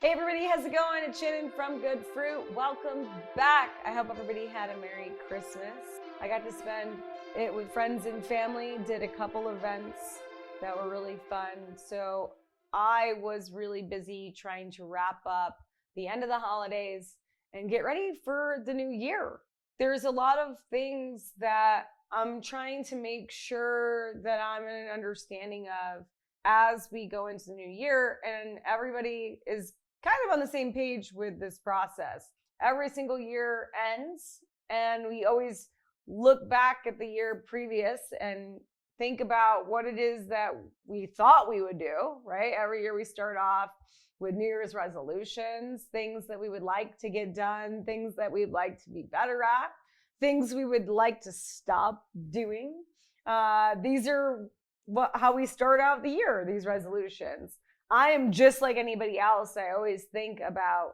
Hey everybody, how's it going? It's Shannon from Good Fruit. Welcome back. I hope everybody had a Merry Christmas. I got to spend it with friends and family, did a couple events that were really fun. So I was really busy trying to wrap up the end of the holidays and get ready for the new year. There's a lot of things that I'm trying to make sure that I'm in an understanding of as we go into the new year, and everybody is kind of on the same page with this process. Every single year ends, and we always look back at the year previous and think about what it is that we thought we would do, right? Every year we start off with New Year's resolutions, things that we would like to get done, things that we'd like to be better at, things we would like to stop doing. These are how we start out the year, these resolutions. I am just like anybody else. I always think about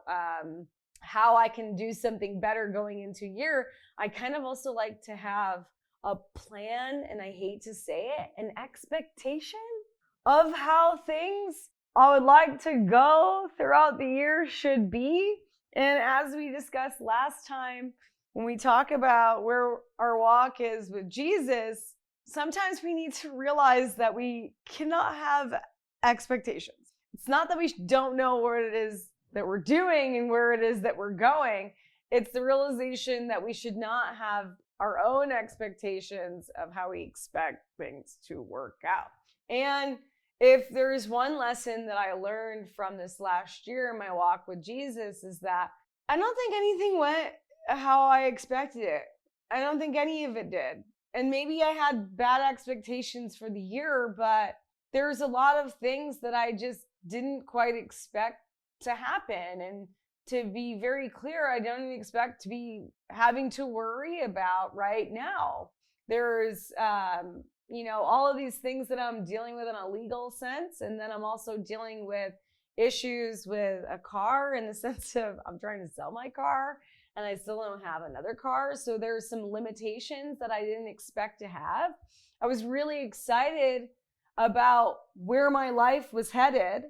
how I can do something better going into a year. I kind of also like to have a plan, and I hate to say it, an expectation of how things I would like to go throughout the year should be. And as we discussed last time, when we talk about where our walk is with Jesus, sometimes we need to realize that we cannot have expectations. It's not that we don't know what it is that we're doing and where it is that we're going. It's the realization that we should not have our own expectations of how we expect things to work out. And if there's one lesson that I learned from this last year in my walk with Jesus, is that I don't think anything went how I expected it. I don't think any of it did. And maybe I had bad expectations for the year, but there's a lot of things that I just didn't quite expect to happen. And to be very clear, I don't even expect to be having to worry about right now. There's, all of these things that I'm dealing with in a legal sense. And then I'm also dealing with issues with a car in the sense of I'm trying to sell my car and I still don't have another car. So there's some limitations that I didn't expect to have. I was really excited about where my life was headed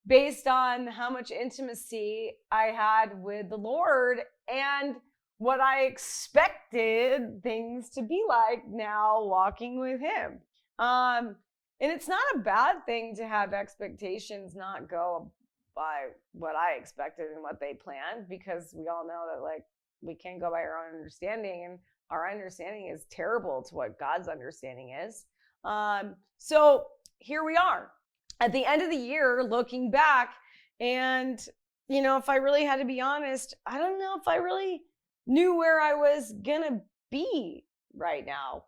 based on how much intimacy I had with the Lord and what I expected things to be like now walking with Him. And it's not a bad thing to have expectations not go by what I expected and what they planned, because we all know that we can't go by our own understanding, and our understanding is terrible to what God's understanding is. So here we are at the end of the year looking back, and if I really had to be honest, I don't know if I really knew where I was gonna be right now,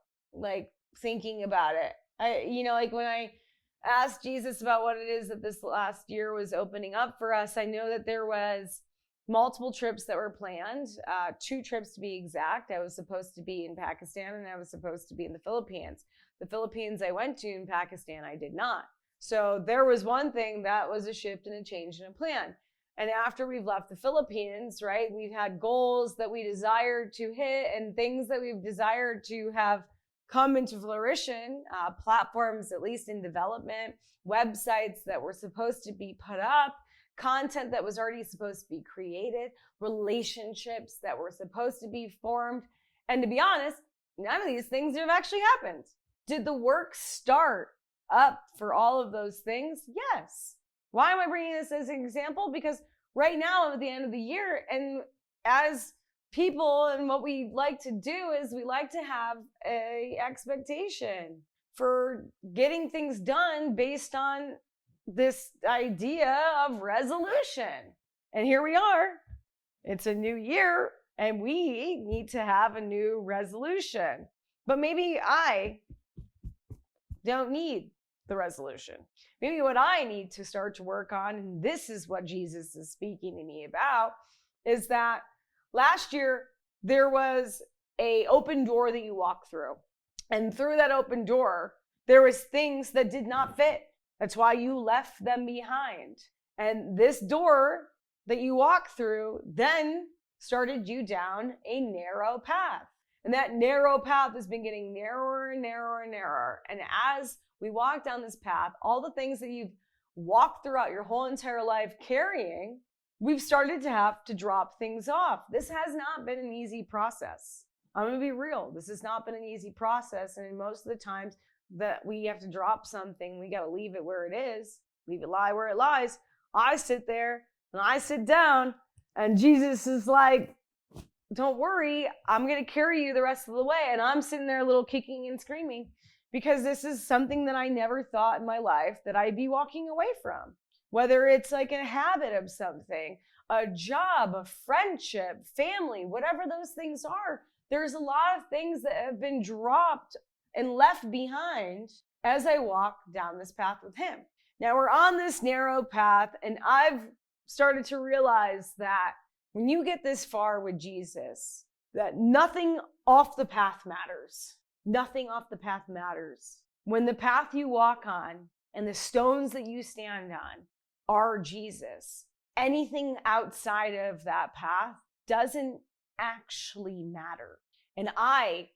thinking about it. When I asked Jesus about what it is that this last year was opening up for us, I know that there was multiple trips that were planned, 2 trips to be exact. I was supposed to be in Pakistan and I was supposed to be in the Philippines. The Philippines I went to, in Pakistan I did not. So there was one thing that was a shift and a change in a plan. And after we've left the Philippines, right, we've had goals that we desired to hit and things that we've desired to have come into fruition, platforms at least in development, websites that were supposed to be put up, content that was already supposed to be created, relationships that were supposed to be formed. And to be honest, none of these things have actually happened. Did the work start up for all of those things? Yes. Why am I bringing this as an example? Because right now at the end of the year, and as people, and what we like to do is we like to have a expectation for getting things done based on this idea of resolution. And here we are. It's a new year and we need to have a new resolution. But maybe I don't need the resolution. Maybe what I need to start to work on, and this is what Jesus is speaking to me about, is that last year there was an open door that you walk through. And through that open door, there was things that did not fit. That's why you left them behind. And this door that you walk through then started you down a narrow path. And that narrow path has been getting narrower and narrower and narrower. And as we walk down this path, all the things that you've walked throughout your whole entire life carrying we've started to have to drop things off. This has not been an easy process. I'm going to be real. This has not been an easy process. And most of the times that we have to drop something, we got to leave it where it is, leave it lie where it lies. I sit there and I sit down and Jesus is like, don't worry, I'm going to carry you the rest of the way. And I'm sitting there a little kicking and screaming because this is something that I never thought in my life that I'd be walking away from. Whether it's like a habit of something, a job, a friendship, family, whatever those things are, there's a lot of things that have been dropped and left behind as I walk down this path with him. Now we're on this narrow path, and I've started to realize that when you get this far with Jesus, that nothing off the path matters. Nothing off the path matters. When the path you walk on and the stones that you stand on are Jesus, anything outside of that path doesn't actually matter. And I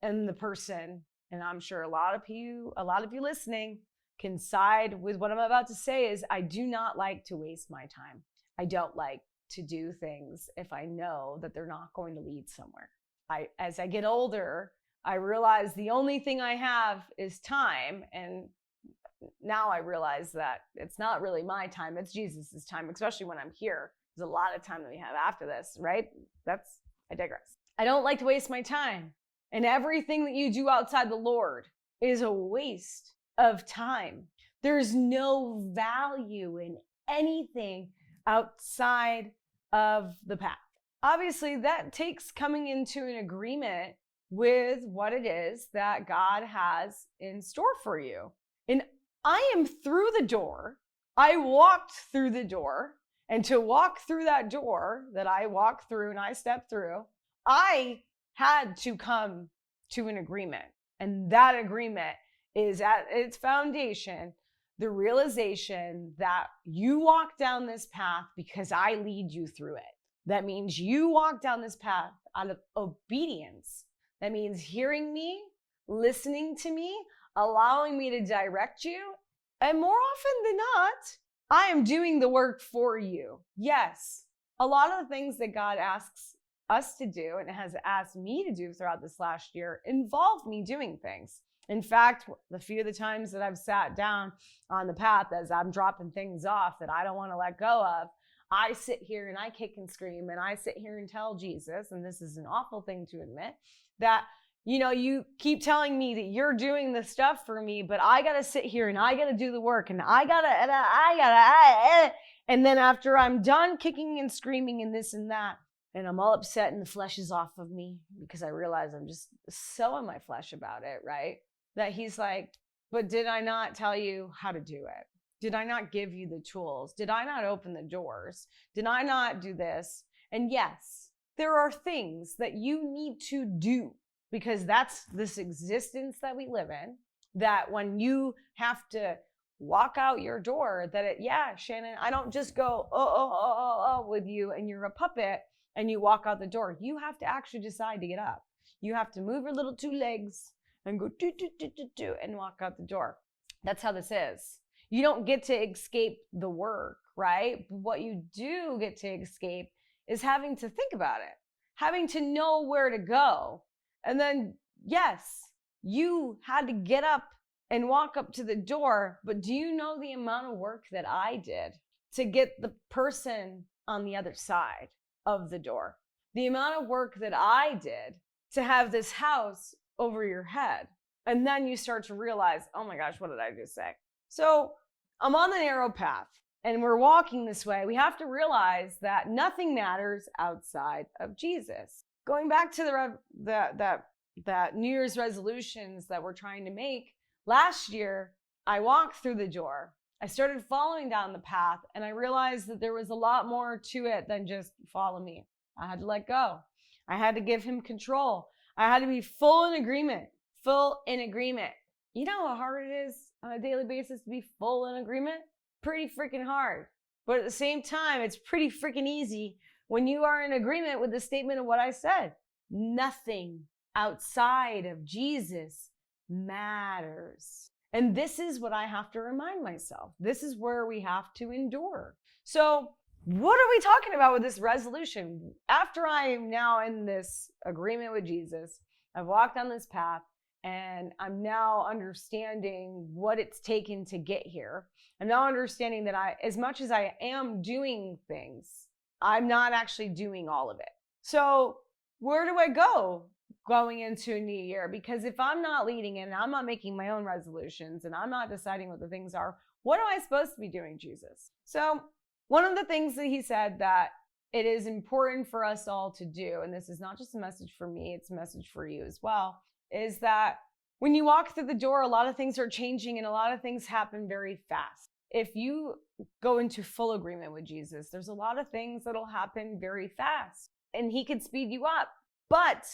am the person, and I'm sure a lot of you listening can side with what I'm about to say, is I do not like to waste my time. I don't like to do things if I know that they're not going to lead somewhere. As I get older, I realize the only thing I have is time, and now I realize that it's not really my time, it's Jesus's time, especially when I'm here. There's a lot of time that we have after this, right? I digress. I don't like to waste my time. And everything that you do outside the Lord is a waste of time. There's no value in anything outside of the path. Obviously, that takes coming into an agreement with what it is that God has in store for you. And I am through the door. I walked through the door. And to walk through that door that I walked through and I stepped through, I had to come to an agreement. And that agreement is at its foundation the realization that you walk down this path because I lead you through it. That means you walk down this path out of obedience. That means hearing me, listening to me, allowing me to direct you. And more often than not, I am doing the work for you. Yes, a lot of the things that God asks us to do and has asked me to do throughout this last year involve me doing things. In fact, the few of the times that I've sat down on the path as I'm dropping things off that I don't want to let go of, I sit here and I kick and scream and I sit here and tell Jesus, and this is an awful thing to admit, that, you keep telling me that you're doing the stuff for me, but I got to sit here and I got to do the work and and then after I'm done kicking and screaming and this and that, and I'm all upset and the flesh is off of me because I realize I'm just so in my flesh about it, right? That he's like, but did I not tell you how to do it? Did I not give you the tools? Did I not open the doors? Did I not do this? And yes, there are things that you need to do because that's this existence that we live in, that when you have to walk out your door, Shannon, I don't just go, with you and you're a puppet and you walk out the door. You have to actually decide to get up. You have to move your little two legs and go do and walk out the door. That's how this is. You don't get to escape the work, right? But what you do get to escape is having to think about it, having to know where to go. And then, yes, you had to get up and walk up to the door, but do you know the amount of work that I did to get the person on the other side of the door? The amount of work that I did to have this house over your head. And then you start to realize, oh my gosh, what did I just say? So I'm on the narrow path and we're walking this way. We have to realize that nothing matters outside of Jesus. Going back to that New Year's resolutions that we're trying to make, last year, I walked through the door. I started following down the path and I realized that there was a lot more to it than just follow me. I had to let go. I had to give him control. I had to be full in agreement. You know how hard it is on a daily basis to be full in agreement? Pretty freaking hard. But at the same time, it's pretty freaking easy when you are in agreement with the statement of what I said. Nothing outside of Jesus matters. And this is what I have to remind myself. This is where we have to endure. So what are we talking about with this resolution? After I am now in this agreement with Jesus, I've walked on this path, and I'm now understanding what it's taken to get here. I'm now understanding that as much as I am doing things, I'm not actually doing all of it. So where do I go going into a new year? Because if I'm not leading it and I'm not making my own resolutions and I'm not deciding what the things are, what am I supposed to be doing, Jesus? So one of the things that he said that it is important for us all to do, and this is not just a message for me, it's a message for you as well, is that when you walk through the door, a lot of things are changing and a lot of things happen very fast. If you go into full agreement with Jesus, there's a lot of things that'll happen very fast and he can speed you up. But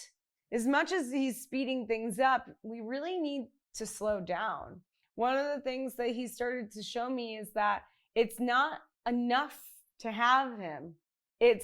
as much as he's speeding things up, we really need to slow down. One of the things that he started to show me is that it's not enough to have him. It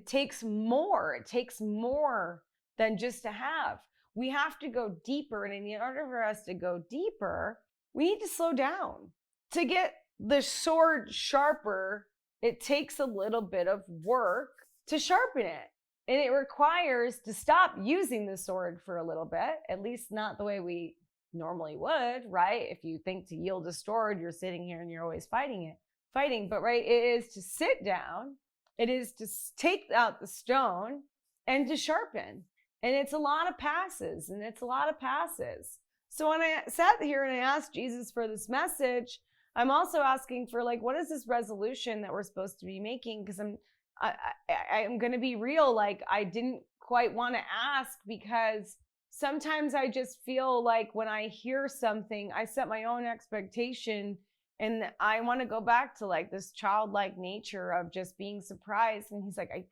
takes more. It takes more than just to have. We have to go deeper. And in order for us to go deeper, we need to slow down. To get the sword sharper, it takes a little bit of work to sharpen it. And it requires to stop using the sword for a little bit, at least not the way we normally would, right? If you think to yield a sword, you're sitting here and you're always fighting. But right, it is to sit down. It is to take out the stone and to sharpen. And it's a lot of passes. So when I sat here and I asked Jesus for this message, I'm also asking for what is this resolution that we're supposed to be making? Because I'm going to be real. I didn't quite want to ask because sometimes I just feel like when I hear something, I set my own expectation and I want to go back to this childlike nature of just being surprised. And he's like,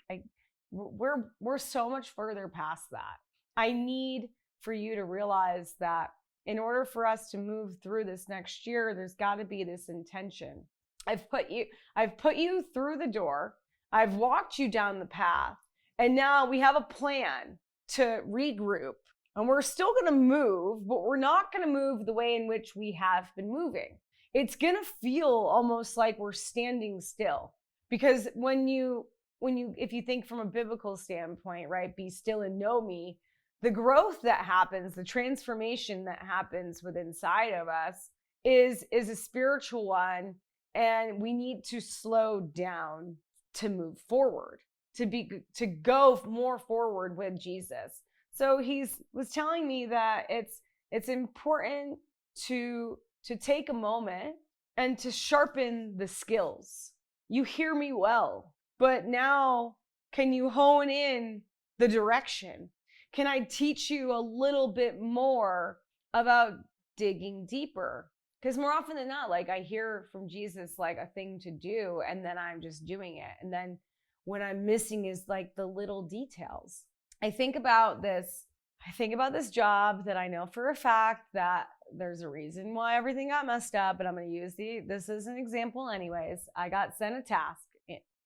we're so much further past that. I need for you to realize that in order for us to move through this next year, there's got to be this intention. I've put you through the door. I've walked you down the path. And now we have a plan to regroup. And we're still going to move, but we're not going to move the way in which we have been moving. It's going to feel almost like we're standing still. Because if you think from a biblical standpoint, right, be still and know me, the growth that happens, the transformation that happens within inside of us is a spiritual one. And we need to slow down to move forward, to go more forward with Jesus. So he was telling me that it's important to take a moment and to sharpen the skills. You hear me well, but now can you hone in the direction? Can I teach you a little bit more about digging deeper? Because more often than not, I hear from Jesus a thing to do, and then I'm just doing it. And then what I'm missing is the little details. I think about this job that I know for a fact that there's a reason why everything got messed up, but I'm going to use this as an example anyways. I got sent a task,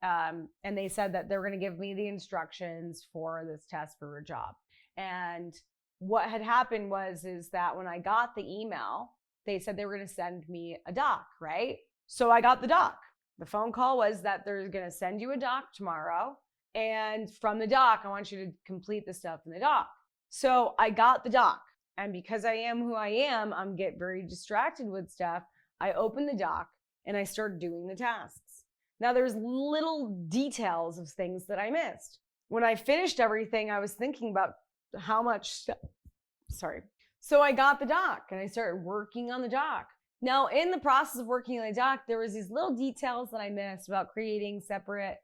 and they said that they were going to give me the instructions for this test for a job. And what had happened is that when I got the email, they said they were going to send me a doc, right? So I got the doc. The phone call was that they're going to send you a doc tomorrow. And from the doc, I want you to complete the stuff in the doc. So I got the doc. And because I am who I am, I'm get very distracted with stuff. I opened the doc and I started doing the tasks. Now there's little details of things that I missed. When I finished everything, I was thinking about how much stuff. So I got the doc and I started working on the doc. Now in the process of working on the doc, there was these little details that I missed about creating separate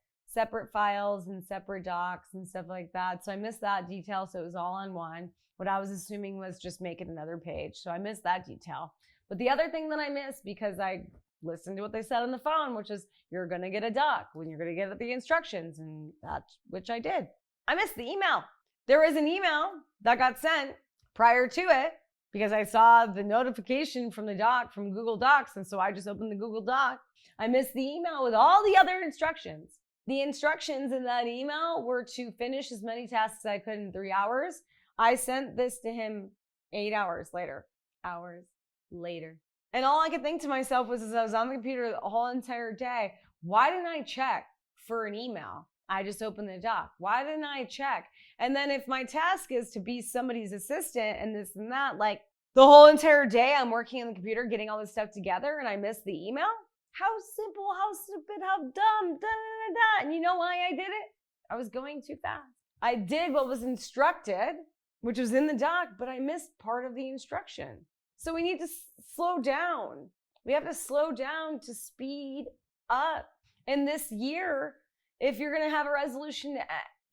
files and separate docs and stuff like that. So I missed that detail. So it was all on one. What I was assuming was just make it another page. So I missed that detail. But the other thing that I missed, because I listened to what they said on the phone, which is you're going to get a doc when you're going to get the instructions, and that's which I did. I missed the email. There was an email that got sent prior to it because I saw the notification from the doc from Google Docs. And so I just opened the Google Doc. I missed the email with all the other instructions. The instructions in that email were to finish as many tasks as I could in 3 hours. I sent this to him 8 hours later. And all I could think to myself was, as I was on the computer the whole entire day, Why didn't I check for an email? I just opened the doc. Why didn't I check? And then if my task is to be somebody's assistant and this and that, like the whole entire day I'm working on the computer, getting all this stuff together, and I miss the email? How simple, how stupid, how dumb, da, da, da, da. And you know why I did it? I was going too fast. I did what was instructed, which was in the doc, but I missed part of the instruction. So we need to slow down. We have to slow down to speed up. And this year, if you're going to have a resolution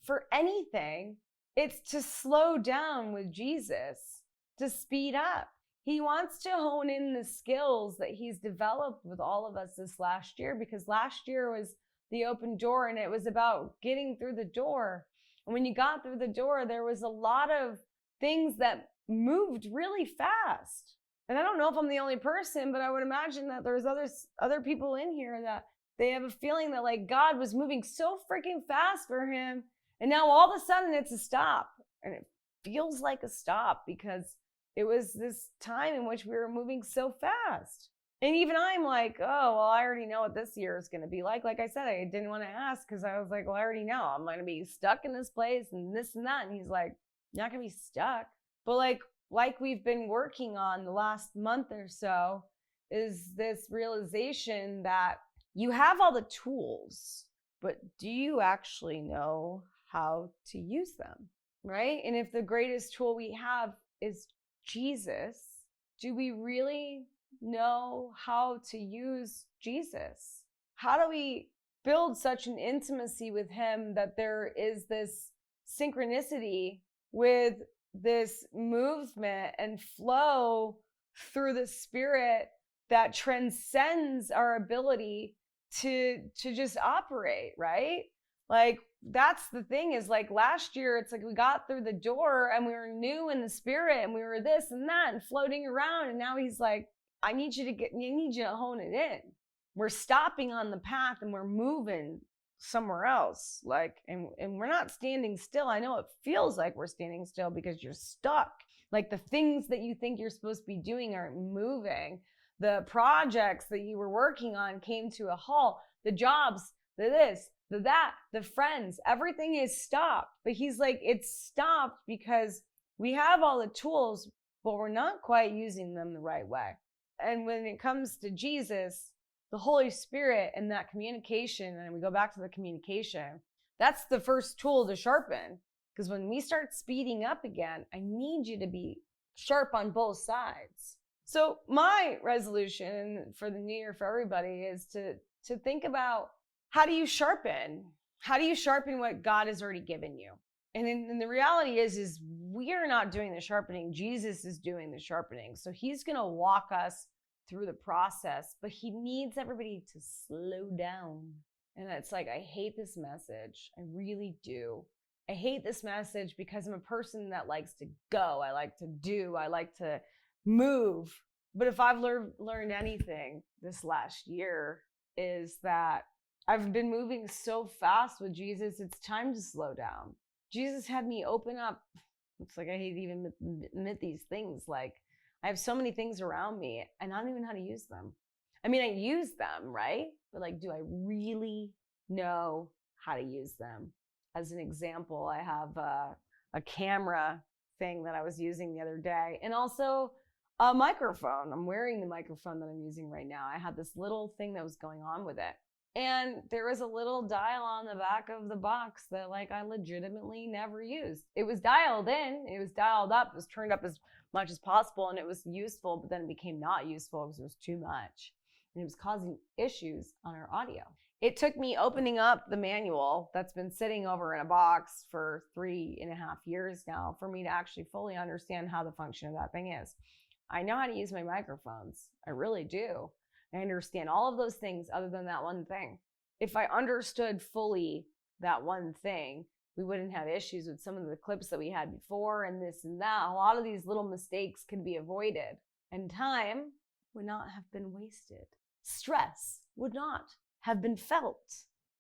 for anything, it's to slow down with Jesus, to speed up. He wants to hone in the skills that he's developed with all of us this last year, because last year was the open door and it was about getting through the door. And when you got through the door, there was a lot of things that moved really fast. And I don't know if I'm the only person, but I would imagine that there's other people in here that they have a feeling that like God was moving so freaking fast for him. And now all of a sudden it's a stop. And it feels like a stop because it was this time in which we were moving so fast. And even I'm like, oh, well, I already know what this year is going to be like. Like I said, I didn't want to ask because I was like, well, I already know. I'm going to be stuck in this place and this and that. And he's like, you're not going to be stuck. But like we've been working on the last month or so is this realization that you have all the tools, but do you actually know how to use them, right? And if the greatest tool we have is Jesus, do we really know how to use Jesus? How do we build such an intimacy with him that there is this synchronicity with this movement and flow through the Spirit that transcends our ability to just operate, right? Like that's the thing is like last year, it's like we got through the door and we were new in the Spirit and we were this and that and floating around. And now he's like, I need you to hone it in. We're stopping on the path and we're moving somewhere else. Like, and we're not standing still. I know it feels like we're standing still because you're stuck. Like the things that you think you're supposed to be doing aren't moving. The projects that you were working on came to a halt. The jobs, the this, the that, the friends, everything is stopped. But he's like, it's stopped because we have all the tools, but we're not quite using them the right way. And when it comes to Jesus, the Holy Spirit and that communication, and we go back to the communication, that's the first tool to sharpen. Because when we start speeding up again, I need you to be sharp on both sides. So my resolution for the new year for everybody is to think about how do you sharpen? How do you sharpen what God has already given you? And the reality is we are not doing the sharpening. Jesus is doing the sharpening. So he's going to walk us through the process, but he needs everybody to slow down. And it's like, I hate this message. I really do. I hate this message because I'm a person that likes to go. I like to do. I like to move. But if I've learned anything this last year is that I've been moving so fast with Jesus, it's time to slow down. Jesus had me open up. It's like I hate to even admit these things. Like I have so many things around me and I don't even know how to use them. I mean, I use them, right? But like, do I really know how to use them? As an example, I have a camera thing that I was using the other day and also a microphone. I'm wearing the microphone that I'm using right now. I had this little thing that was going on with it. And there was a little dial on the back of the box that like I legitimately never used. It was dialed in, it was dialed up, it was turned up as much as possible and it was useful, but then it became not useful because it was too much. And it was causing issues on our audio. It took me opening up the manual that's been sitting over in a box for 3.5 years now for me to actually fully understand how the function of that thing is. I know how to use my microphones. I really do. I understand all of those things other than that one thing. If I understood fully that one thing, we wouldn't have issues with some of the clips that we had before and this and that. A lot of these little mistakes could be avoided and time would not have been wasted. Stress would not have been felt,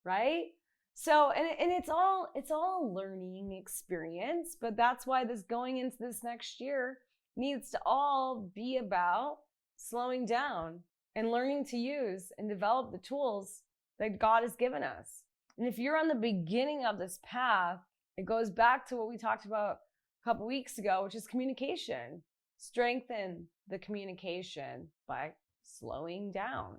right? So, and it's all a learning experience, but that's why this going into this next year needs to all be about slowing down and learning to use and develop the tools that God has given us. And if you're on the beginning of this path, it goes back to what we talked about a couple weeks ago, which is communication. Strengthen the communication by slowing down,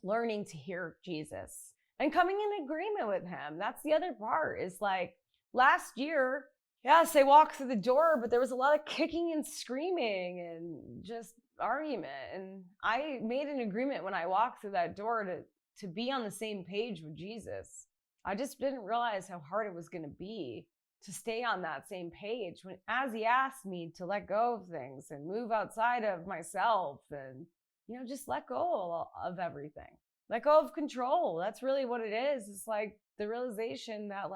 learning to hear Jesus, and coming in agreement with him. That's the other part, is like last year, yes, I walked through the door, but there was a lot of kicking and screaming and just argument. And I made an agreement when I walked through that door to be on the same page with Jesus. I just didn't realize how hard it was going to be to stay on that same page when, as he asked me to let go of things and move outside of myself and, just let go of everything. Let go of control. That's really what it is. It's like the realization that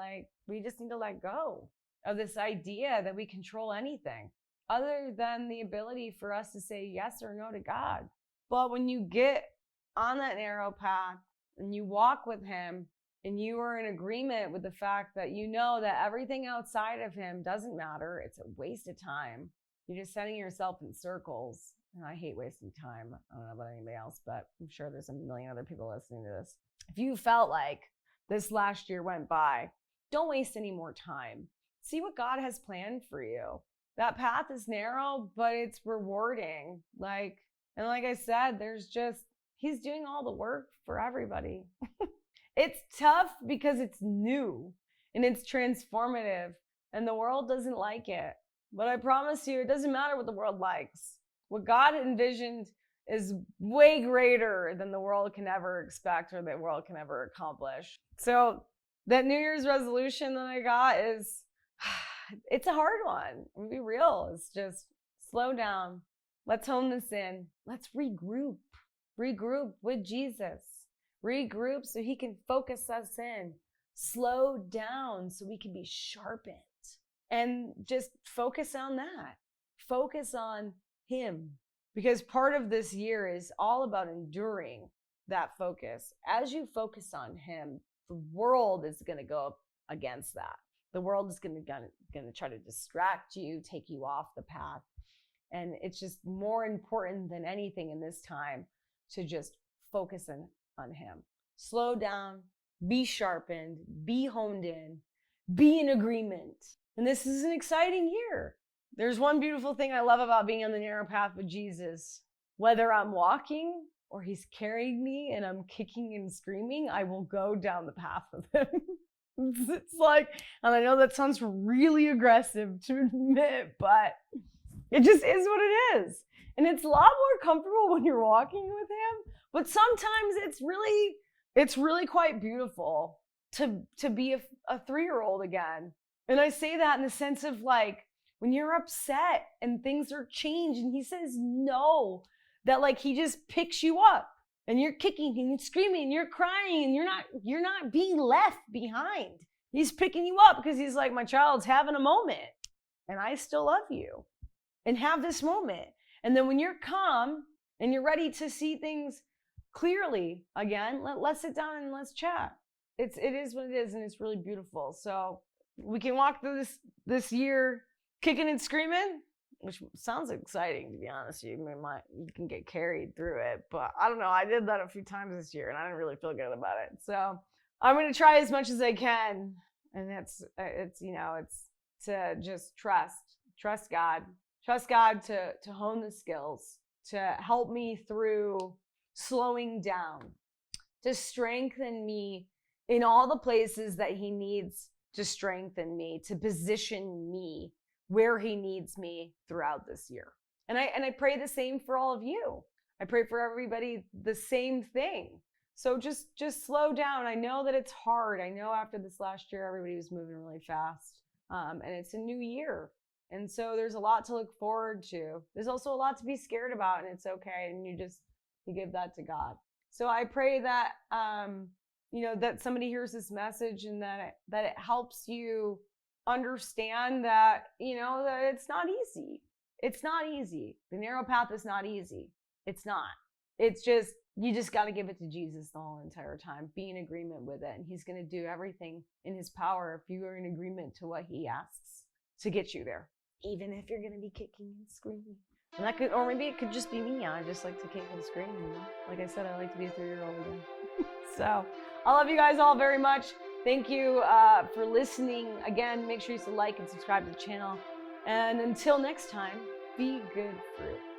we just need to let go of this idea that we control anything other than the ability for us to say yes or no to God. But when you get on that narrow path and you walk with him and you are in agreement with the fact that that everything outside of him doesn't matter, it's a waste of time. You're just sending yourself in circles. And I hate wasting time. I don't know about anybody else, but I'm sure there's a million other people listening to this. If you felt like this last year went by, don't waste any more time. See what God has planned for you. That path is narrow, but it's rewarding. And like I said, he's doing all the work for everybody. It's tough because it's new and it's transformative and the world doesn't like it. But I promise you, it doesn't matter what the world likes. What God envisioned is way greater than the world can ever expect or the world can ever accomplish. So that New Year's resolution that I got it's a hard one. I'm gonna be real. It's just slow down. Let's hone this in. Let's regroup. Regroup with Jesus. Regroup so he can focus us in. Slow down so we can be sharpened. And just focus on that. Focus on him. Because part of this year is all about enduring that focus. As you focus on him, the world is going to go up against that. The world is going to try to distract you, take you off the path. And it's just more important than anything in this time to just focus on him. Slow down, be sharpened, be honed in, be in agreement. And this is an exciting year. There's one beautiful thing I love about being on the narrow path with Jesus. Whether I'm walking or he's carrying me and I'm kicking and screaming, I will go down the path with him. It's like, and I know that sounds really aggressive to admit, but it just is what it is. And it's a lot more comfortable when you're walking with him, but sometimes it's really quite beautiful to be a 3-year-old again. And I say that in the sense of when you're upset and things are changed and he says no, that he just picks you up and you're kicking and screaming and you're crying and you're not being left behind. He's picking you up because he's like, my child's having a moment and I still love you, and have this moment. And then when you're calm and you're ready to see things clearly again, let's sit down and let's chat. It is what it is, and it's really beautiful. So we can walk through this year kicking and screaming, which sounds exciting, to be honest. You can get carried through it, but I don't know. I did that a few times this year, and I didn't really feel good about it. So I'm going to try as much as I can, and it's to just trust God to hone the skills, to help me through slowing down, to strengthen me in all the places that he needs to strengthen me, to position me where he needs me throughout this year. And I pray the same for all of you. I pray for everybody the same thing. So just slow down. I know that it's hard. I know after this last year, everybody was moving really fast. And it's a new year. And so there's a lot to look forward to. There's also a lot to be scared about, and it's okay. And you give that to God. So I pray that, that somebody hears this message and that it helps you understand that, that it's not easy. It's not easy. The narrow path is not easy. It's not. It's just, you just got to give it to Jesus the whole entire time. Be in agreement with it. And he's going to do everything in his power if you are in agreement to what he asks to get you there. Even if you're going to be kicking and screaming. And or maybe it could just be me. I just like to kick and scream. Like I said, I like to be a 3-year-old again. So I love you guys all very much. Thank you for listening. Again, make sure you like and subscribe to the channel. And until next time, be good fruit.